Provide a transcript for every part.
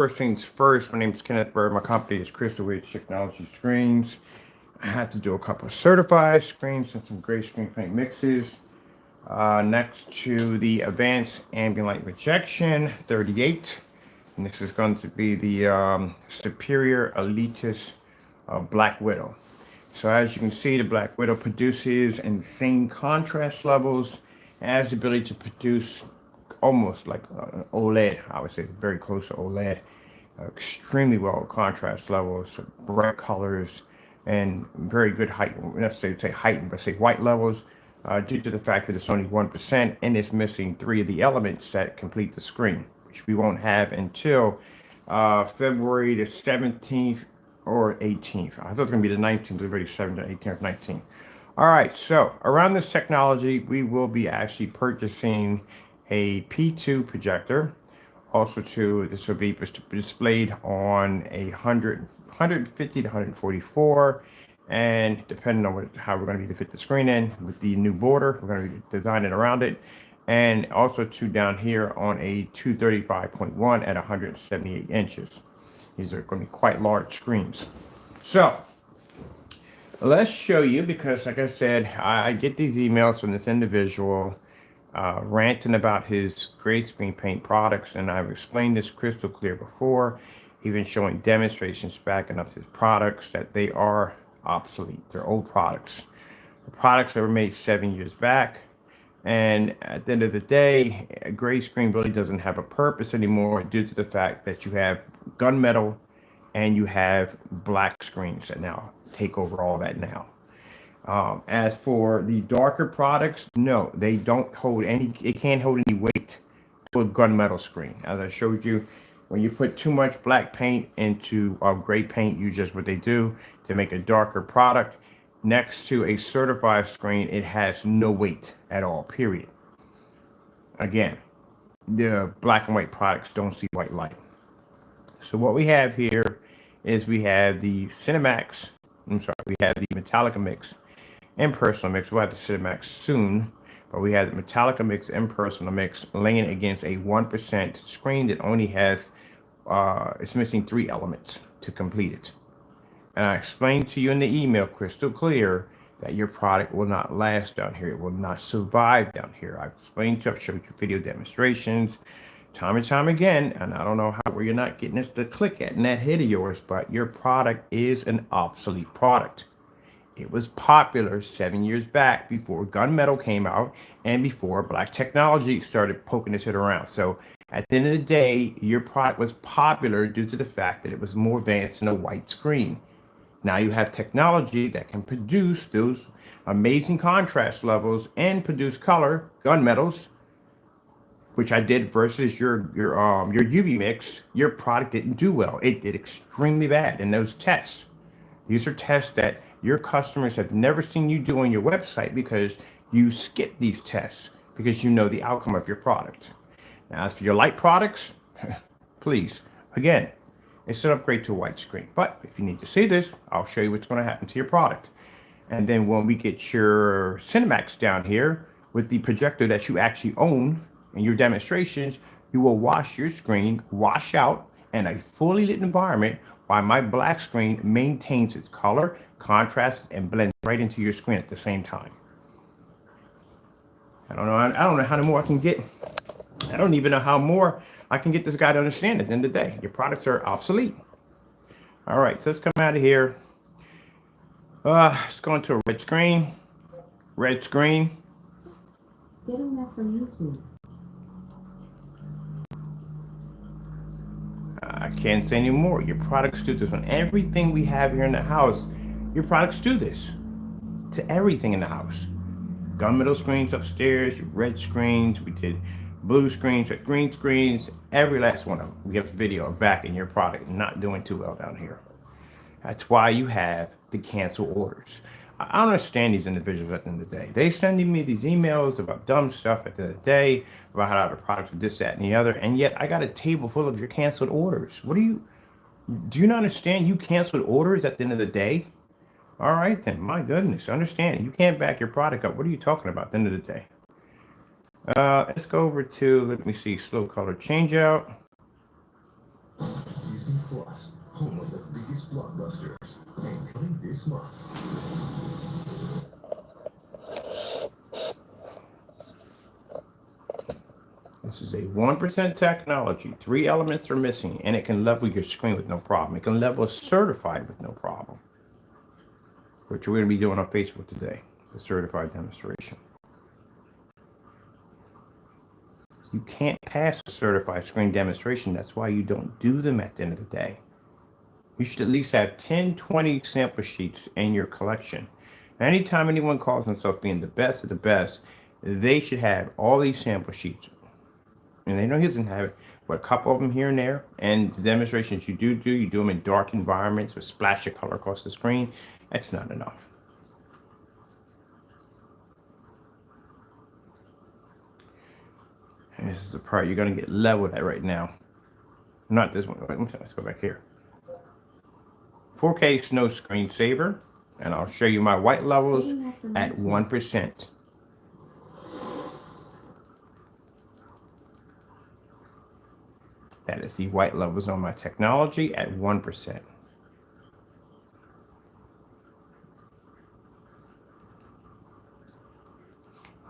First things first, my name is Kenneth Bird. My company is Crystal Ridge Technology Screens. I have to do a couple of certified screens and some gray screen paint mixes. Next to the Advanced Ambient Light Rejection 38. And this is going to be the Superior Elitist Black Widow. So as you can see, the Black Widow produces insane contrast levels, has the ability to produce almost like an OLED. I would say very close to OLED. Extremely well contrast levels, bright colors, and very good height. Not to say heightened, but say white levels, due to the fact that it's only 1% and it's missing 3 of the elements that complete the screen, which we won't have until February the 17th or 18th. I thought it was going to be the 19th, but already 17th, 18th, 19th. All right, so around this technology, we will be actually purchasing a P2 projector. Also, this will be displayed on a 150 to 144, and depending on how we're going to need to fit the screen in with the new border, we're going to be designing around it. And also down here on a 235.1 at 178 inches. These are going to be quite large screens. So let's show you, because like I said, I get these emails from this individual ranting about his gray screen paint products, and I've explained this crystal clear before, even showing demonstrations backing up his products that they are obsolete. They're old products. The products that were made 7 years back, and at the end of the day, a gray screen really doesn't have a purpose anymore due to the fact that you have gunmetal and you have black screens that now take over all that now. As for the darker products, no, they don't hold any, it can't hold any weight to a gunmetal screen. As I showed you, when you put too much black paint into gray paint, you just what they do to make a darker product. Next to a certified screen, it has no weight at all, period. Again, the black and white products don't see white light. So what we have here is we have the Cinemax, we have the Metallica Mix and Personal Mix. We'll have the Cinemax soon, but we have the Metallica Mix and Personal Mix laying against a 1% screen that only has, it's missing 3 elements to complete it. And I explained to you in the email crystal clear that your product will not last down here. It will not survive down here. I've explained to you, I've showed you video demonstrations time and time again, and I don't know where you're not getting this to click at in that head of yours, but your product is an obsolete product. It was popular 7 years back before gunmetal came out and before black technology started poking its head around. So at the end of the day, your product was popular due to the fact that it was more advanced than a white screen. Now you have technology that can produce those amazing contrast levels and produce color, gunmetals, which I did versus your UV mix. Your product didn't do well. It did extremely bad in those tests. These are tests that your customers have never seen you do on your website because you skip these tests because you know the outcome of your product. Now, as for your light products, please, again, it's an upgrade to a white screen. But if you need to see this, I'll show you what's going to happen to your product. And then when we get your Cinemax down here with the projector that you actually own in your demonstrations, you will wash your screen, wash out in a fully lit environment while my black screen maintains its color, contrast, and blends right into your screen at the same time. I don't know how more I can get. I don't even know how more I can get this guy to understand at the end of the day. Your products are obsolete. All right, so let's come out of here. Let's go into a red screen. Red screen. Getting that from YouTube. I can't say any more. Your products do this on everything we have here in the house. Your products do this to everything in the house. Gunmetal screens upstairs, red screens. We did blue screens, green screens, every last one of them. We have a video of back in your product not doing too well down here. That's why you have the cancel orders. I don't understand these individuals at the end of the day. They sending me these emails about dumb stuff at the end of the day, about how the products are this, that, and the other, and yet I got a table full of your canceled orders. Do you not understand you canceled orders at the end of the day? All right then, my goodness, understand. You can't back your product up. What are you talking about at the end of the day? Let's go over to, let me see, slow color change out. Plus, home of the biggest blockbusters. And coming this month. This is a 1% technology. 3 elements are missing, and it can level your screen with no problem. It can level certified with no problem, which we're going to be doing on Facebook today, the certified demonstration. You can't pass a certified screen demonstration. That's why you don't do them at the end of the day. You should at least have 10, 20 sample sheets in your collection. Anytime anyone calls themselves being the best of the best, they should have all these sample sheets. And they know he doesn't have it, but a couple of them here and there. And the demonstrations you do, you do them in dark environments with splash of color across the screen. That's not enough. And this is the part you're going to get leveled at right now. Not this one. Let's go back here. 4K Snow Screensaver. And I'll show you my white levels at 1%. That is the white levels on my technology at 1%.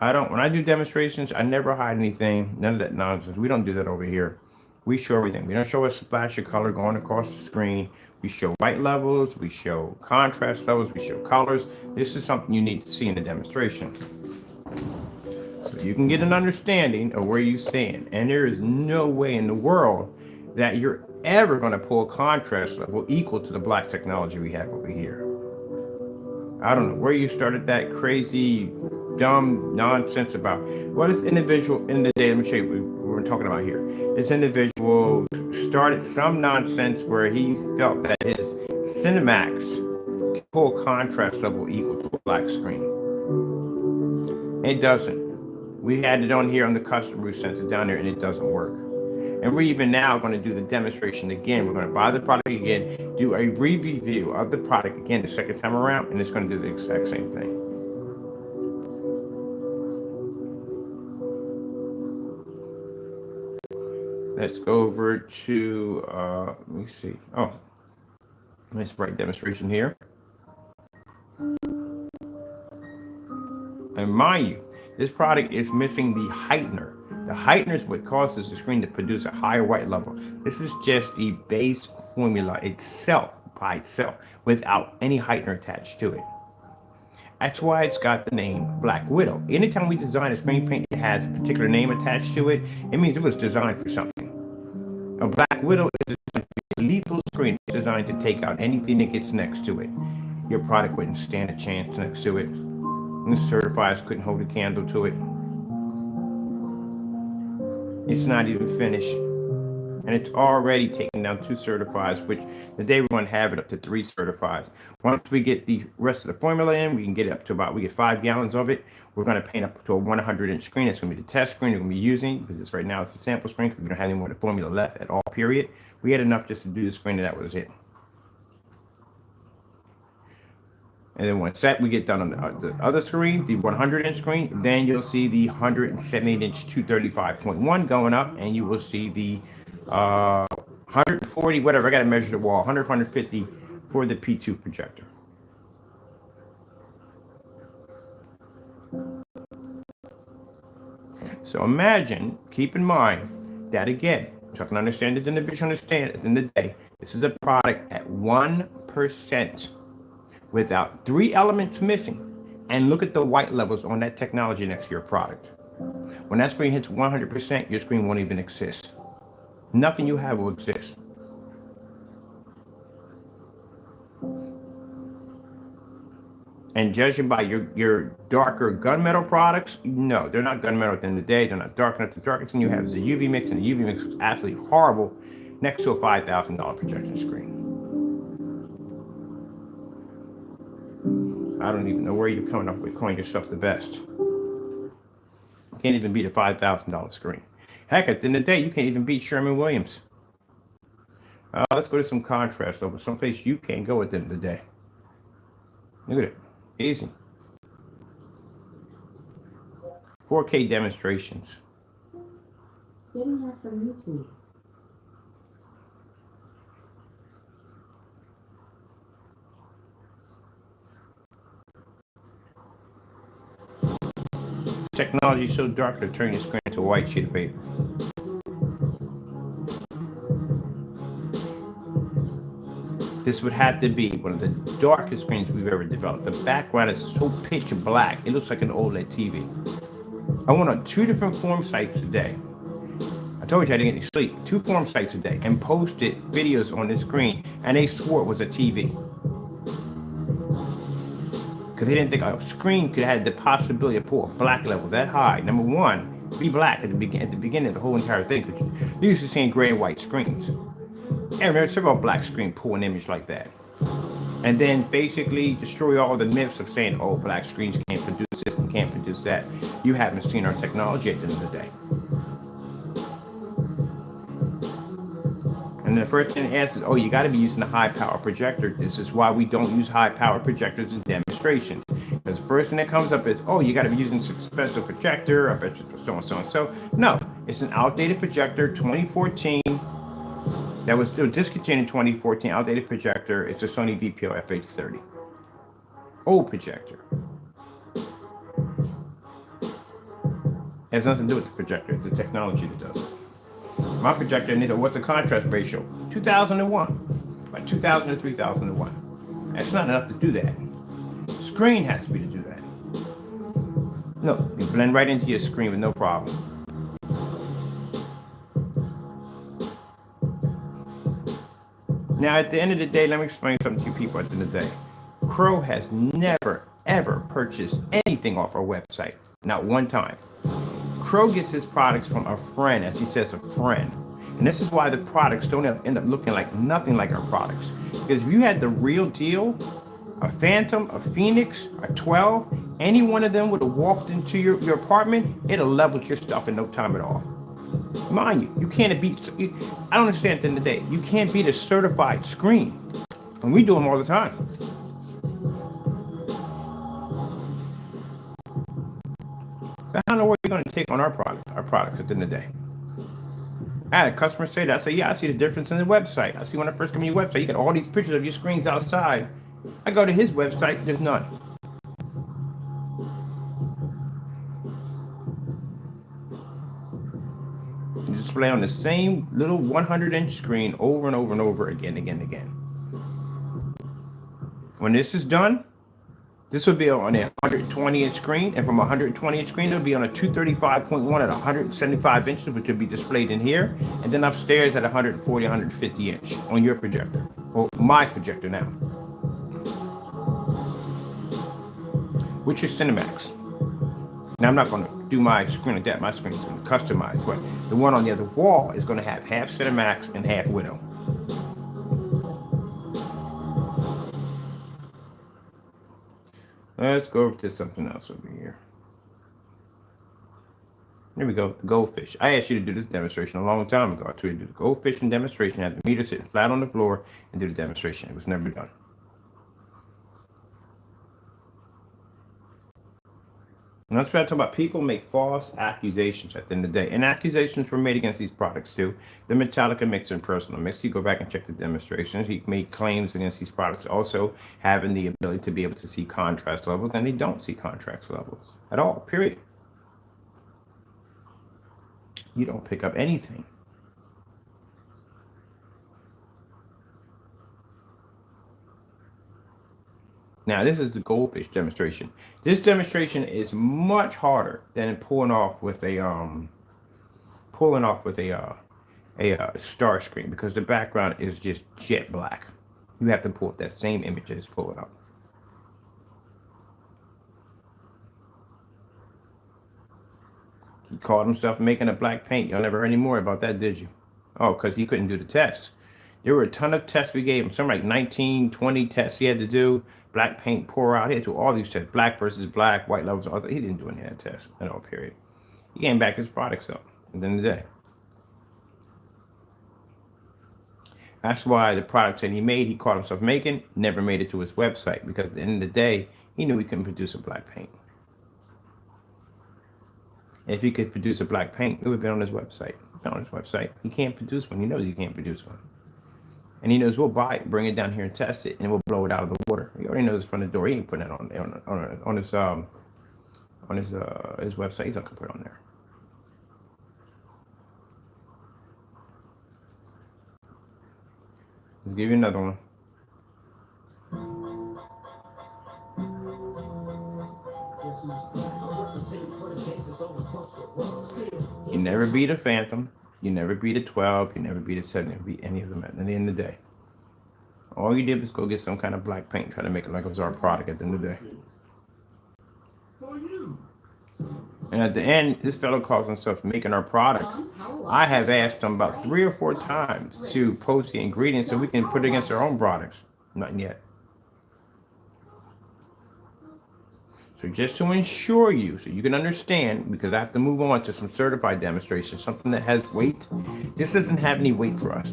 When I do demonstrations, I never hide anything, none of that nonsense. We don't do that over here. We show everything. We don't show a splash of color going across the screen. We show white levels, we show contrast levels, we show colors. This is something you need to see in the demonstration, so you can get an understanding of where you stand. And there is no way in the world that you're ever going to pull a contrast level equal to the black technology we have over here. I don't know where you started that crazy, dumb nonsense about. Well, this individual in the day, let me show you what we're talking about here. This individual started some nonsense where he felt that his Cinemax can pull contrast level equal to a black screen. It doesn't. We had it on here on the customer who sent it down there, and it doesn't work. And we're even now going to do the demonstration again. We're going to buy the product again, do a review of the product again the second time around, and it's going to do the exact same thing. Let's go over to, let me see. Oh, nice bright demonstration here. And mind you, this product is missing the heightener. The heightener is what causes the screen to produce a higher white level. This is just the base formula itself, by itself, without any heightener attached to it. That's why it's got the name Black Widow. Anytime we design a screen print, it has a particular name attached to it. It means it was designed for something. A Black Widow is a lethal screen. It's designed to take out anything that gets next to it. Your product wouldn't stand a chance next to it. And the certifiers couldn't hold a candle to it. It's not even finished. And it's already taken down 2 certifiers, which today we're going to have it up to 3 certifiers. Once we get the rest of the formula in, we can get it up to we get 5 gallons of it. We're going to paint up to a 100-inch screen. It's going to be the test screen we're going to be using, because right now it's a sample screen, because we don't have any more of the formula left at all, period. We had enough just to do the screen, and that was it. And then once that we get done on the other screen, the 100-inch screen, then you'll see the 178-inch 235.1 going up, and you will see the 140, whatever, I got to measure the wall, 100, 150 for the P2 projector. So imagine, keep in mind that again, so I can understand it, individual understand it in the day, this is a product at 1%. Without 3 elements missing, and look at the white levels on that technology next to your product. When that screen hits 100%, your screen won't even exist. Nothing you have will exist. And judging by your darker gunmetal products, no, they're not gunmetal at the end of the day. They're not dark enough. The darkest thing you have is the UV mix, and the UV mix is absolutely horrible next to a $5,000 projection screen. I don't even know where you're coming up with calling yourself the best. You can't even beat a $5,000 screen. Heck, at the end of the day, you can't even beat Sherwin-Williams. Let's go to some contrast over someplace you can't go at the end of the day. Look at it. Easy. 4K demonstrations. Getting that from YouTube. technology is so dark it'll turn your screen into a white sheet of paper. This would have to be one of the darkest screens we've ever developed. The background is so pitch black, it looks like an OLED TV. I went on 2 different forum sites today. I told you I didn't get any sleep. 2 forum sites a day and posted videos on this screen, and they swore it was a TV. Because they didn't think a screen could have the possibility of pull a black level that high. Number one, be black at the beginning of the whole entire thing. Because you're used to seeing gray and white screens. And there's several black screen pull an image like that. And then basically destroy all the myths of saying, oh, black screens can't produce this and can't produce that. You haven't seen our technology at the end of the day. And the first thing it asks is, oh, you got to be using a high power projector. This is why we don't use high power projectors in demonstrations. Because the first thing that comes up is, oh, you got to be using some special projector, I bet you so and so and so. No, it's an outdated projector, 2014. That was still discontinued in 2014, outdated projector. It's a Sony VPO FH30. Old projector. Has nothing to do with the projector, it's the technology that does it. My projector needs what's the contrast ratio? 2001. By 2000 to 3001. That's not enough to do that. Screen has to be to do that. No, you blend right into your screen with no problem. Now, at the end of the day, let me explain something to you people at the end of the day. Crow has never, ever purchased anything off our website. Not one time. Crow gets his products from a friend, as he says, a friend. And this is why the products don't end up looking like nothing like our products. Because if you had the real deal, a Phantom, a Phoenix, a 12, any one of them would have walked into your apartment, it'd have leveled your stuff in no time at all. Mind you, you can't beat, I don't understand at the end of the day, you can't beat a certified screen. And we do them all the time. So I don't know what you're going to take on our products at the end of the day. I had a customer say that. I say, yeah, I see the difference in the website. I see when I first come to your website, you got all these pictures of your screens outside. I go to his website, there's none. You display on the same little 100-inch screen over and over and over again. When this is done, this will be on a 120-inch screen, and from a 120-inch screen, it'll be on a 235.1 at 175 inches, which will be displayed in here, and then upstairs at 140, 150 inch on your projector, or my projector now, which is Cinemax. Now, I'm not going to do my screen like that. My screen is going to customize, but the one on the other wall is going to have half Cinemax and half Widow. Let's go over to something else over here. Here we go, the goldfish. I asked you to do this demonstration a long time ago. I told you to do the goldfish demonstration, have the meter sitting flat on the floor, and do the demonstration. It was never done. And that's what I talk about. People make false accusations at the end of the day. And accusations were made against these products too. The Metallica mixer and personal mix. You go back and check the demonstrations. He made claims against these products also having the ability to be able to see contrast levels. And they don't see contrast levels at all, period. You don't pick up anything. Now, this is the goldfish demonstration. This demonstration is much harder than pulling off with a star screen, because the background is just jet black. You have to pull up that same image and just pull it up. He called himself making a black paint. Y'all never heard any more about that, did you? Oh, because he couldn't do the tests. There were a ton of tests we gave him. Some like 19, 20 tests he had to do. Black paint pour out. He had to do all these tests. Black versus black, white levels. He didn't do any of that test at all, period. He came back his products up at the end of the day. That's why the products that he made, he caught himself making, never made it to his website. Because at the end of the day, he knew he couldn't produce a black paint. And if he could produce a black paint, it would have been on his website. On his website. He can't produce one. He knows he can't produce one. And he knows we'll buy it, bring it down here and test it, and we'll blow it out of the water. He already knows it's from the door. He ain't putting it on on his website. He's not gonna put it on there. Let's give you another one. You never beat a Phantom. You never beat a 12. You never beat a 7. You never beat any of them at the end of the day. All you did was go get some kind of black paint, try to make it like it was our product at the end of the day. And at the end, this fellow calls himself making our products. I have asked him about 3 or 4 times to post the ingredients so we can put it against our own products. Not yet. So just to ensure you, so you can understand, because I have to move on to some certified demonstrations, something that has weight. This doesn't have any weight for us.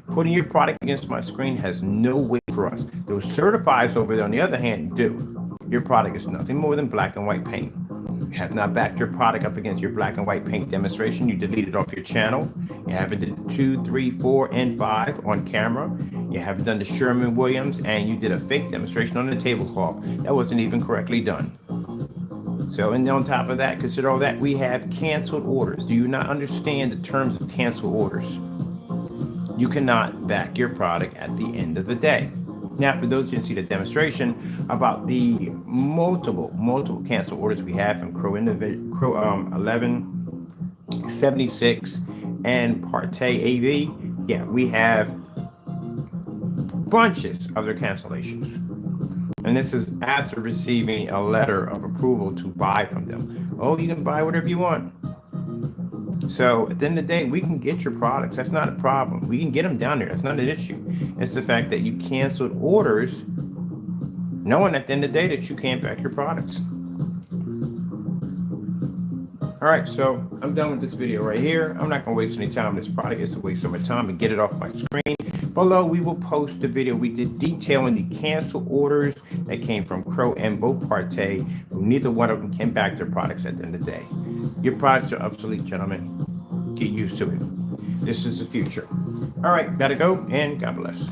Putting your product against my screen has no weight for us. Those certifieds over there, on the other hand, do. Your product is nothing more than black and white paint. You have not backed your product up against your black and white paint demonstration. You deleted off your channel. You haven't did 2, 3, 4, and 5 on camera. You haven't done the Sherman-Williams, and you did a fake demonstration on the tablecloth. That wasn't even correctly done. So, and on top of that, consider all that, we have canceled orders. Do you not understand the terms of canceled orders? You cannot back your product at the end of the day. Now, for those who didn't see the demonstration about the multiple cancel orders we have from CROWS1176 and Partey AV, yeah, we have bunches of their cancellations. And this is after receiving a letter of approval to buy from them. Oh, you can buy whatever you want. So at the end of the day, we can get your products. That's not a problem. We can get them down there. That's not an issue. It's the fact that you canceled orders, knowing at the end of the day that you can't back your products. All right, so I'm done with this video right here. I'm not going to waste any time on this product. It's a waste of my time and get it off my screen. Below, we will post the video we did detailing the cancel orders that came from Crow and both Partey, who neither one of them can back their products at the end of the day. Your products are obsolete, gentlemen. Get used to it. This is the future. All right, gotta go, and God bless.